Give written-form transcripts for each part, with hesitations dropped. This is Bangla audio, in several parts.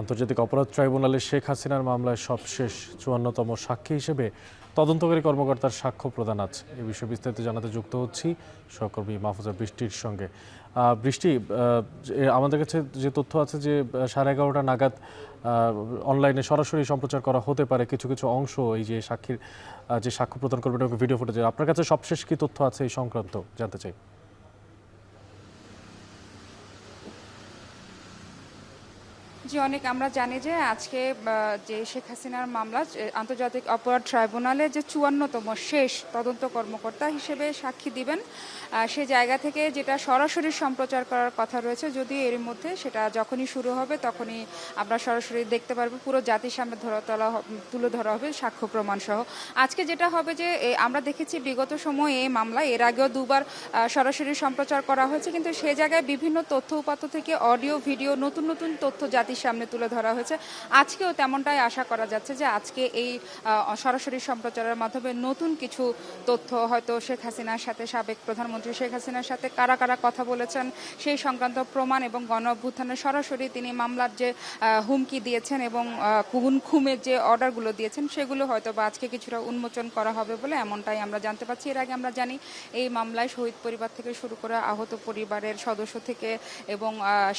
আন্তর্জাতিক অপরাধ ট্রাইব্যুনালে শেখ হাসিনার মামলায় সবশেষ ৫৪তম সাক্ষী হিসেবে তদন্তকারী কর্মকর্তার সাক্ষ্য প্রদান আছে। এ বিষয়ে বিস্তারিত জানাতে যুক্ত হচ্ছি সহকর্মী মাহফুজা বৃষ্টির সঙ্গে। বৃষ্টি, আমাদের কাছে যে তথ্য আছে যে 11:30 নাগাদ অনলাইনে সরাসরি সম্প্রচার করা হতে পারে কিছু কিছু অংশ, এই যে সাক্ষীর যে সাক্ষ্য প্রদান করবে ভিডিও ফুটেজে। আপনার কাছে সবশেষ কি তথ্য আছে এই সংক্রান্ত জানতে চাই। জি, অনেক আমরা জানি যে আজকে যে শেখ হাসিনার মামলা আন্তর্জাতিক অপরাধ ট্রাইব্যুনালে যে ৫৪তম শেষ তদন্ত কর্মকর্তা হিসেবে সাক্ষী দিবেন, সে জায়গা থেকে যেটা সরাসরি সম্প্রচার করার কথা রয়েছে, যদিও এর মধ্যে সেটা যখনই শুরু হবে তখনই আমরা সরাসরি দেখতে পারবো, পুরো জাতির সামনে তুলে ধরা হবে সাক্ষ্য প্রমাণ সহ। আজকে যেটা হবে যে আমরা দেখেছি বিগত সময়ে এই মামলা এর আগেও দুবার সরাসরি সম্প্রচার করা হয়েছে, কিন্তু সে জায়গায় বিভিন্ন তথ্য উপাত্ত থেকে অডিও ভিডিও নতুন নতুন তথ্য জাতির সামনে তুলে ধরা হয়েছে। আজকেও তেমনটাই আশা করা যাচ্ছে যে আজকে এই সরাসরি সম্প্রচারের মাধ্যমে নতুন কিছু তথ্য, হয়তো শেখ হাসিনার সাথে, সাবেক প্রধানমন্ত্রী শেখ হাসিনার সাথে কারা কারা কথা বলেছেন সেই সংক্রান্ত প্রমাণ এবং গণ অভ্যুত্থানে সরাসরি তিনি মামলার যে হুমকি দিয়েছেন এবং খুনের যে অর্ডারগুলো দিয়েছেন সেগুলো হয়তো বা আজকে কিছুটা উন্মোচন করা হবে বলে এমনটাই আমরা জানতে পারছি। এর আগে আমরা জানি এই মামলায় শহীদ পরিবার থেকে শুরু করে আহত পরিবারের সদস্য থেকে এবং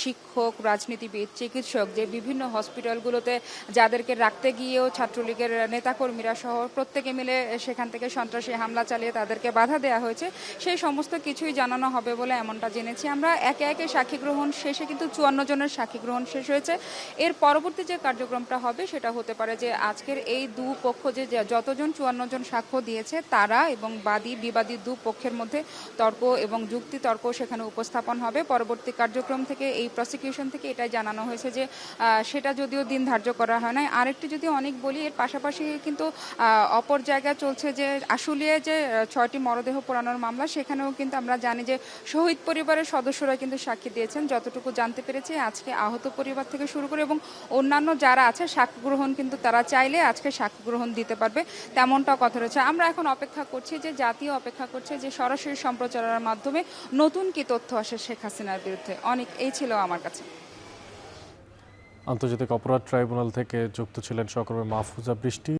শিক্ষক, রাজনীতিবিদ, চিকিৎসক, যে বিভিন্ন হসপিটালগুলোতে যাদেরকে রাখতে গিয়েও ছাত্রলীগের নেতাকর্মীরা সহ প্রত্যেকে মিলে সেখান থেকে সন্ত্রাসী হামলা চালিয়ে তাদেরকে বাধা দেওয়া হয়েছে, সেই সমস্ত কিছুই জানানো হবে বলে এমনটা জেনেছি আমরা। একে একে সাক্ষী গ্রহণ শেষে কিন্তু ৫৪ জনের সাক্ষী গ্রহণ শেষ হয়েছে। এর পরবর্তী যে কার্যক্রমটা হবে সেটা হতে পারে যে আজকের এই দুপক্ষ যে যতজন ৫৪ জন সাক্ষ্য দিয়েছে তারা এবং বিবাদী দুপক্ষের মধ্যে তর্ক এবং যুক্তি তর্ক সেখানে উপস্থাপন হবে। পরবর্তী কার্যক্রম থেকে এই প্রসিকিউশন থেকে এটাই জানানো হয়েছে যে সেটা যদিও দিন ধার্য করা হয় না। আরেকটি যদি অনেক বলি, এর পাশাপাশি কিন্তু অপর জায়গায় চলছে যে আশুলিয়ায় যে ৬টি মরদেহ পোড়ানোর মামলা, সেখানেও কিন্তু আমরা জানি যে শহীদ পরিবারের সদস্যরা কিন্তু সাক্ষী দিয়েছেন। যতটুকু জানতে পেরেছি আজকে আহত পরিবার থেকে শুরু করে এবং অন্যান্য যারা আছে সাক্ষ্য গ্রহণ কিন্তু তারা চাইলে আজকে সাক্ষ্য গ্রহণ দিতে পারবে, তেমনটাও কথা রয়েছে। আমরা এখন অপেক্ষা করছি যে জাতীয় অপেক্ষা করছে যে সরাসরি সম্প্রচারের মাধ্যমে নতুন কি তথ্য আসে শেখ হাসিনার বিরুদ্ধে। অনেক এই ছিল আমার কাছে। আন্তর্জাতিক অপরাধ ট্রাইব্যুনাল থেকে যুক্ত ছিলেন সহকর্মী মাহফুজা বৃষ্টি।